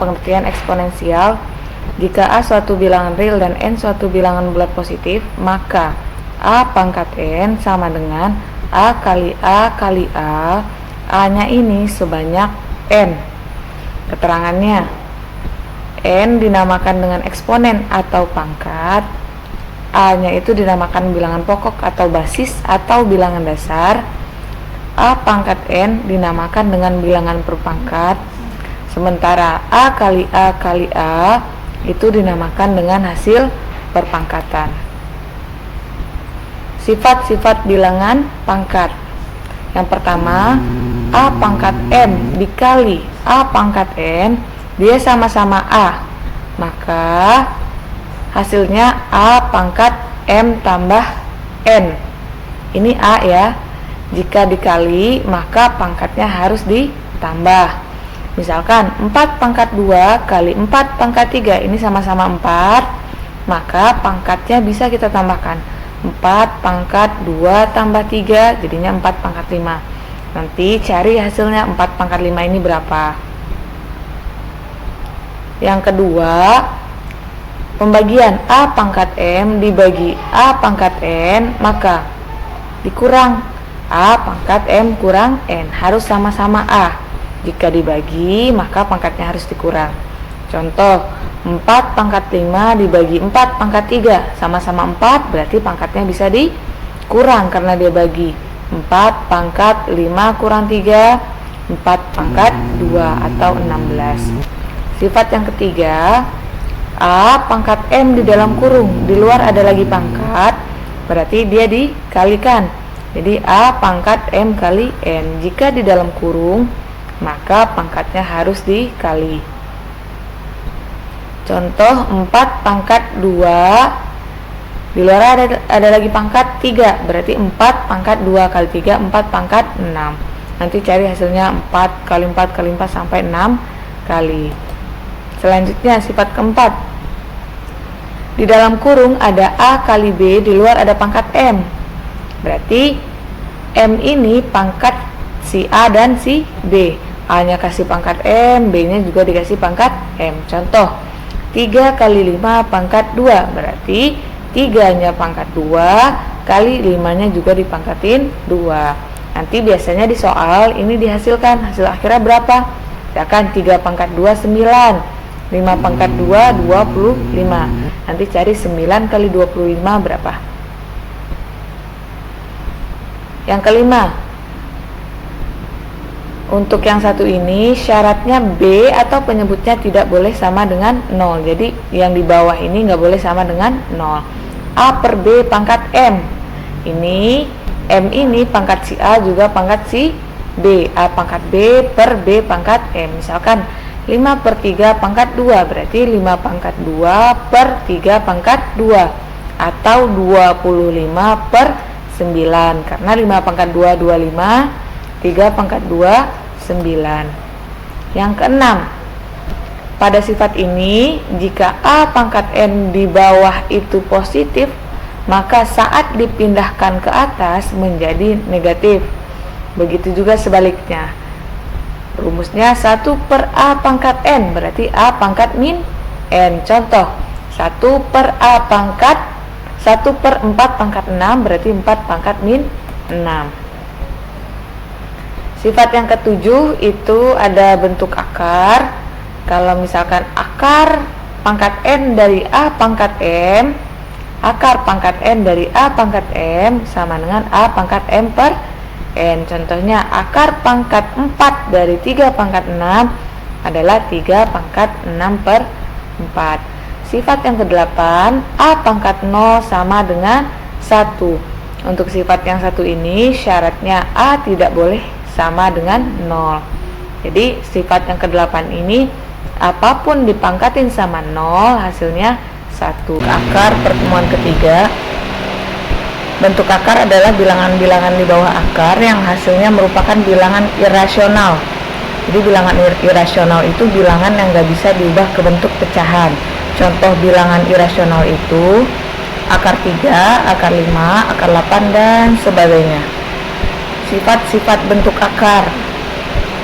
Pengertian eksponensial. Jika A suatu bilangan real dan N suatu bilangan bulat positif, maka A pangkat N sama dengan A kali A kali A. A-nya ini sebanyak N. Keterangannya, N dinamakan dengan eksponen atau pangkat, A-nya itu dinamakan bilangan pokok atau basis atau bilangan dasar, A pangkat N dinamakan dengan bilangan berpangkat, sementara A kali A kali A itu dinamakan dengan hasil perpangkatan. Sifat-sifat bilangan pangkat. Yang pertama, A pangkat M dikali A pangkat N, dia sama-sama A, maka hasilnya A pangkat M tambah N. Ini A ya. Jika dikali, maka pangkatnya harus ditambah. Misalkan 4 pangkat 2 kali 4 pangkat 3, ini sama-sama 4, maka pangkatnya bisa kita tambahkan. 4 pangkat 2 tambah 3 jadinya 4 pangkat 5. Nanti cari hasilnya 4 pangkat 5 ini berapa. Yang kedua, pembagian A pangkat M dibagi A pangkat N, maka dikurang A pangkat M kurang N, harus sama-sama A. Jika dibagi, maka pangkatnya harus dikurang. Contoh, 4 pangkat 5 dibagi 4 pangkat 3, sama-sama 4, berarti pangkatnya bisa dikurang karena dia bagi. 4 pangkat 5 kurang 3, 4 pangkat 2 atau 16. Sifat yang ketiga, A pangkat M di dalam kurung, di luar ada lagi pangkat, berarti dia dikalikan. Jadi A pangkat M kali N. Jika di dalam kurung, maka pangkatnya harus dikali. Contoh, 4 pangkat 2, di luar ada lagi pangkat 3, berarti 4 pangkat 2 kali 3, 4 pangkat 6. Nanti cari hasilnya 4 kali 4 kali 4 sampai 6 kali. Selanjutnya, sifat keempat. Di dalam kurung ada A kali B, di luar ada pangkat M. Berarti M ini pangkat si A dan si B. A-nya kasih pangkat M, B-nya juga dikasih pangkat M. Contoh, 3 kali 5 pangkat 2, berarti 3-nya pangkat 2 kali 5-nya juga dipangkatin 2. Nanti biasanya di soal ini dihasilkan hasil akhirnya berapa? Misalkan 3 pangkat 2 9, 5 pangkat 2 25. Nanti cari 9 kali 25 berapa? Yang kelima, untuk yang satu ini syaratnya B atau penyebutnya tidak boleh sama dengan 0. Jadi yang di bawah ini nggak boleh sama dengan 0. A per B pangkat M. Ini M ini pangkat si A juga pangkat si B. A pangkat B per B pangkat M. Misalkan 5 per 3 pangkat 2, berarti 5 pangkat 2 per 3 pangkat 2, atau 25 per 9, karena 5 pangkat 2 25, 3 pangkat 2 9. Yang keenam, pada sifat ini jika A pangkat N di bawah itu positif, maka saat dipindahkan ke atas menjadi negatif. Begitu juga sebaliknya. Rumusnya 1 per A pangkat N, berarti A pangkat min N. Contoh, 1 per A pangkat 1 per 4 pangkat 6, berarti 4 pangkat min 6. Sifat yang ketujuh itu ada bentuk akar. Kalau misalkan akar pangkat N dari A pangkat M, akar pangkat N dari A pangkat M sama dengan A pangkat M per N. Contohnya, akar pangkat 4 dari 3 pangkat 6 adalah 3 pangkat 6 per 4. Sifat yang ke-8, A pangkat 0 sama dengan 1. Untuk sifat yang satu ini syaratnya A tidak boleh sama dengan 0. Jadi sifat yang ke-8 ini apapun dipangkatin sama 0 hasilnya 1. Akar pertemuan ketiga. Bentuk akar adalah bilangan-bilangan di bawah akar yang hasilnya merupakan bilangan irasional. Jadi bilangan irasional itu bilangan yang nggak bisa diubah ke bentuk pecahan. Contoh bilangan irasional itu akar 3, akar 5, akar 8, dan sebagainya. Sifat-sifat bentuk akar.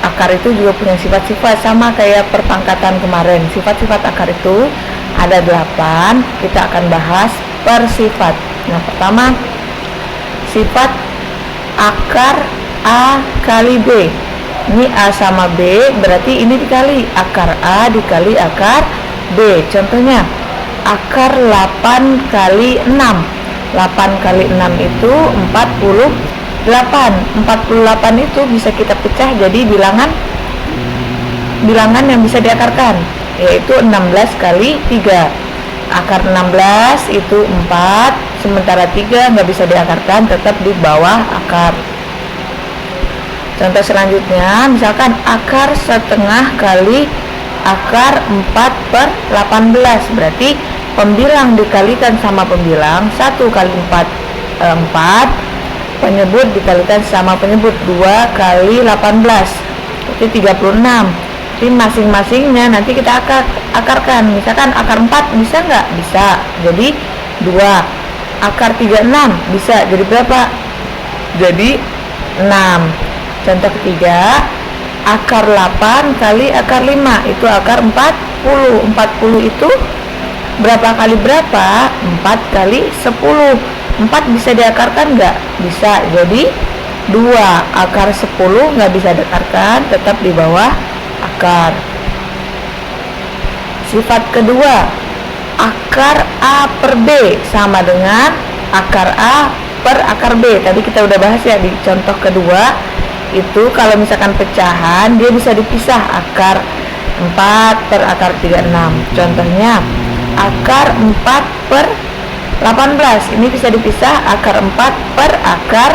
akar itu juga punya sifat-sifat sama kayak perpangkatan kemarin. Sifat-sifat akar itu ada 8, kita akan bahas per sifat. Yang pertama, sifat akar A kali B. Ini A sama B, berarti ini dikali akar A dikali akar B. Contohnya, akar 8 kali 6. 8 kali 6 itu 48. 48 itu bisa kita pecah jadi bilangan yang bisa diakarkan, yaitu 16 kali 3. Akar 16 itu 4, sementara 3 nggak bisa diakarkan, tetap di bawah akar. Contoh selanjutnya, misalkan akar setengah kali akar 4 per 18, berarti pembilang dikalikan sama pembilang. 1 kali 4, 4, penyebut dikalikan sama penyebut. 2 kali 18, itu 36. Jadi masing-masingnya nanti kita akarkan. Misalkan akar 4 bisa nggak? Bisa, jadi 2. Akar 36 bisa, jadi berapa? Jadi 6. Contoh ketiga, akar 8 kali akar 5, itu akar 40. 40 itu berapa kali berapa? 4 kali 10. 4 bisa diakarkan nggak? Bisa, jadi 2. Akar 10 nggak bisa diakarkan, tetap di bawah akar. Sifat kedua, akar A per B sama dengan akar A per akar B. Tadi kita udah bahas ya di contoh kedua. Itu kalau misalkan pecahan dia bisa dipisah, akar 4 per akar 36. Contohnya akar 4 per 18, ini bisa dipisah, akar 4 per akar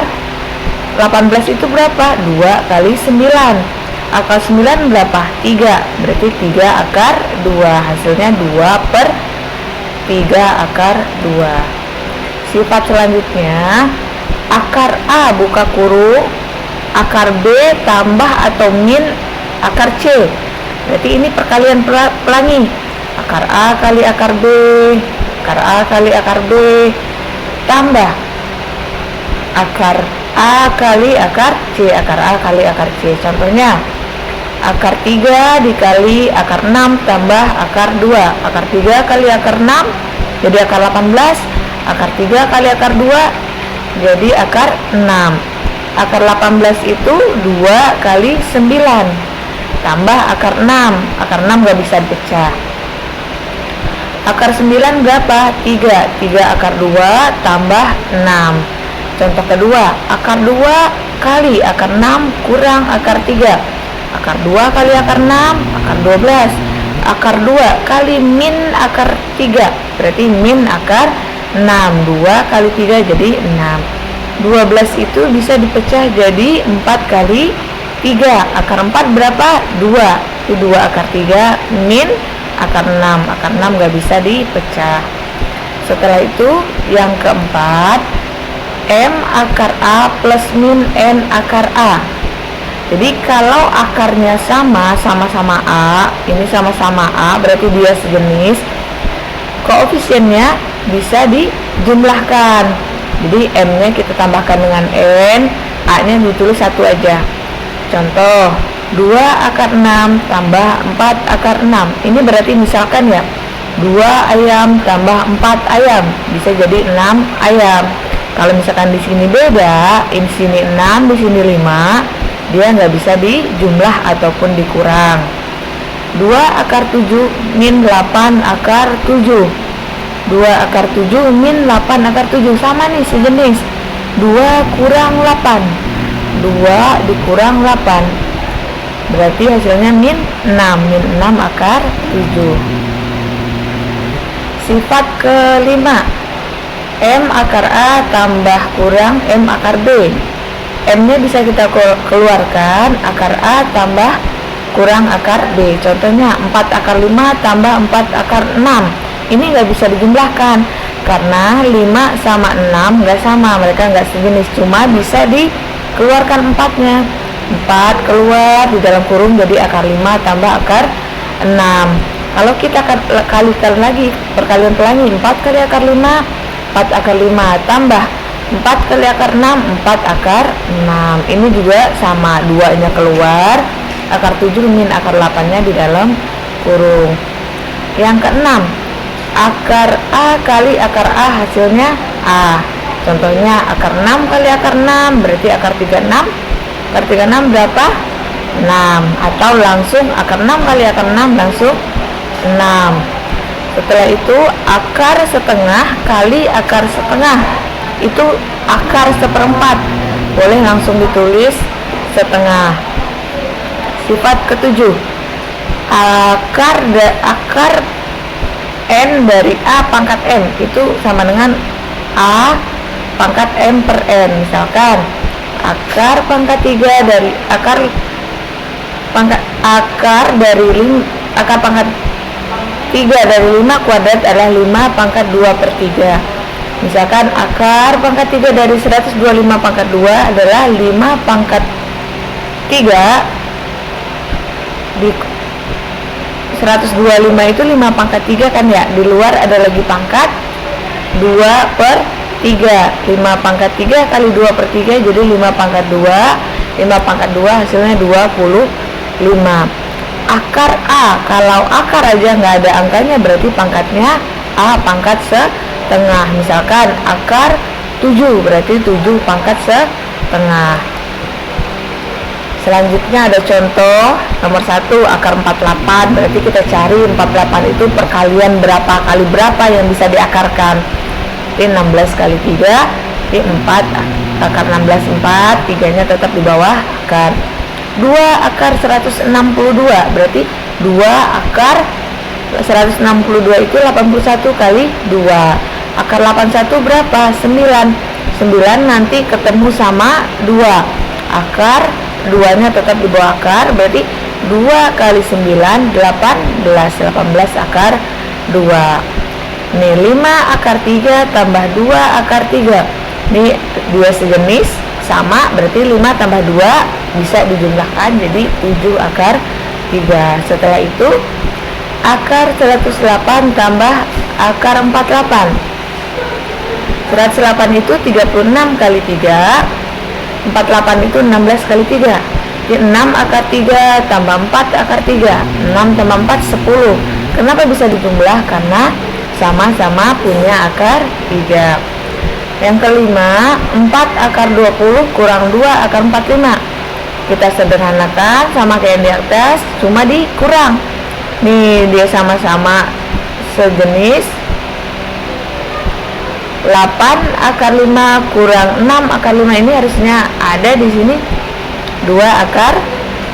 18 itu berapa? 2 kali 9. Akar 9 berapa? 3, berarti 3 akar 2, hasilnya 2 per 3 akar 2. Sifat selanjutnya, akar A buka kurung akar B tambah atau min akar C. Berarti ini perkalian pelangi. Akar A kali akar B, akar A kali akar B, tambah akar A kali akar C, akar A kali akar C. Contohnya, akar 3 dikali akar 6 tambah akar 2. Akar 3 kali akar 6 jadi akar 18. Akar 3 kali akar 2 jadi akar 6. Akar 18 itu 2 kali 9 tambah akar 6. Akar 6 gak bisa dipecah. Akar 9 berapa? 3. 3 akar 2 tambah 6. Contoh kedua, akar 2 kali akar 6 kurang akar 3. Akar 2 kali akar 6, akar 12. Akar 2 kali min akar 3, berarti min akar 6. 2 kali 3 jadi 6. 12 itu bisa dipecah jadi 4 kali 3. Akar 4 berapa? 2. Itu 2 akar 3 min akar 6. Akar 6 gak bisa dipecah. Setelah itu yang keempat, M akar A plus min N akar A. Jadi kalau akarnya sama-sama A, ini sama-sama A, berarti dia sejenis, koefisiennya bisa dijumlahkan. Jadi M-nya kita tambahkan dengan N, A-nya ditulis 1 aja. Contoh, 2 akar 6 tambah 4 akar 6. Ini berarti misalkan ya, 2 ayam tambah 4 ayam, bisa jadi 6 ayam. Kalau misalkan di sini beda, di sini 6, di sini 5, dia nggak bisa dijumlah ataupun dikurang. 2 akar 7 min 8 akar 7. 2 akar 7 min 8 akar 7 sama nih, sejenis. 2 kurang 8, 2 dikurang 8, berarti hasilnya min 6. Min 6 akar 7. Sifat kelima, M akar A tambah kurang M akar B. M-nya bisa kita keluarkan, akar A tambah kurang akar B. Contohnya 4 akar 5 tambah 4 akar 6. Ini nggak bisa dijumlahkan karena 5 sama 6 nggak sama, mereka nggak sejenis, cuma bisa dikeluarkan 4-nya. 4 keluar di dalam kurung jadi akar 5 tambah akar 6. Kalau kita kalikan lagi, perkalian pelangi, 4 kali akar 5, 4 akar 5 tambah 4 kali akar 6, 4 akar 6. Ini juga sama, 2-nya keluar, akar 7 min akar 8-nya di dalam kurung. Yang keenam, akar A kali akar A hasilnya A. Contohnya akar 6 kali akar 6 berarti akar 36. Akar 36 berapa? 6. Atau langsung akar 6 kali akar 6 langsung 6. Setelah itu akar setengah kali akar setengah itu akar seperempat, boleh langsung ditulis setengah. Sifat ketujuh, akar N dari A pangkat M itu sama dengan A pangkat M per N. Misalkan akar pangkat 3 dari akar pangkat 3 dari 5 kuadrat adalah 5 pangkat 2 per 3. Misalkan akar pangkat 3 dari 125 pangkat 2 adalah 5 pangkat 3 di 125 itu 5 pangkat 3 kan ya, di luar ada lagi pangkat 2 per 3. 5 pangkat 3 kali 2 per 3 jadi 5 pangkat 2. 5 pangkat 2 hasilnya 25. Akar A, kalau akar aja nggak ada angkanya berarti pangkatnya A pangkat setengah. Misalkan akar 7 berarti 7 pangkat setengah. Selanjutnya ada contoh nomor 1 akar 48, berarti kita cari 48 itu perkalian berapa kali berapa yang bisa diakarkan. Ini 16 kali 3 ini 4, akar 16 4, 3 nya tetap di bawah akar. 2 akar 162 berarti 2 akar 162 itu 81 kali 2. Akar 81 berapa? 9. 9 nanti ketemu sama 2. Akar 2 nya tetap di bawah akar, berarti 2 kali 9 18 akar 2. Nih 5 akar 3 tambah 2 akar 3. Nih 2 sejenis sama, berarti 5 tambah 2 bisa dijumlahkan jadi 7 akar 3. Setelah itu akar 108 tambah akar 48. 108 itu 36 kali 3. 48 itu 16 kali 3. Jadi 6 akar 3 tambah 4 akar 3. 6 tambah 4 10. Kenapa bisa dijumlah? Karena sama-sama punya akar 3. Yang kelima, 4 akar 20 kurang 2 akar 45. Kita sederhanakan sama kayak yang di atas, cuma dikurang. Nih dia sama-sama sejenis. 8 akar 5 kurang 6 akar 5 ini harusnya ada di sini 2 akar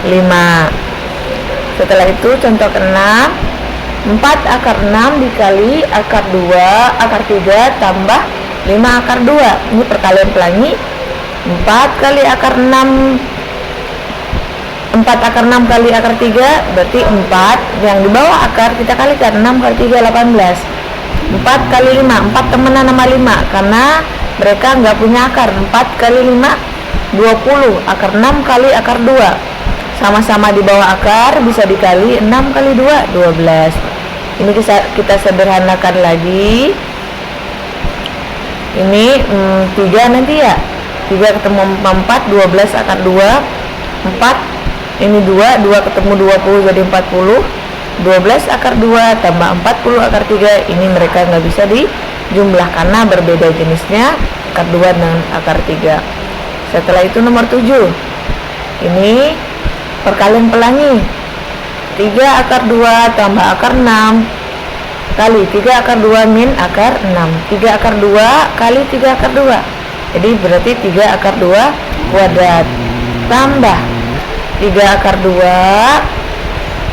5. Setelah itu contoh ke-6, 4 akar 6 dikali akar 2 akar 3 tambah 5 akar 2. Ini perkalian pelangi. 4 kali akar 6 4 akar 6 kali akar 3 berarti 4. Yang di bawah akar kita kalikan 6 kali 3 18. 4 kali 5, 4 temenan sama 5 karena mereka nggak punya akar. 4 kali 5 20. Akar 6 kali akar 2 sama-sama di bawah akar, bisa dikali 6 kali 2 12. Ini kita sederhanakan lagi. Ini 3 nanti ya, 3 ketemu 4 12 akar 2. 4 ini 2 ketemu 20 jadi 40. 12 akar 2 tambah 40 akar 3. Ini mereka nggak bisa dijumlah karena berbeda jenisnya akar 2 dan akar 3. Setelah itu nomor 7. Ini perkalian pelangi. 3 akar 2 tambah akar 6 kali 3 akar 2 min akar 6. 3 akar 2 kali 3 akar 2. Jadi berarti 3 akar 2 kuadrat tambah 3 akar 2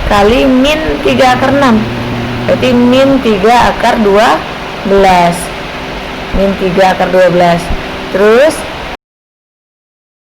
kali min 3 akar 6. Berarti min 3 akar 12. Min 3 akar 12. Terus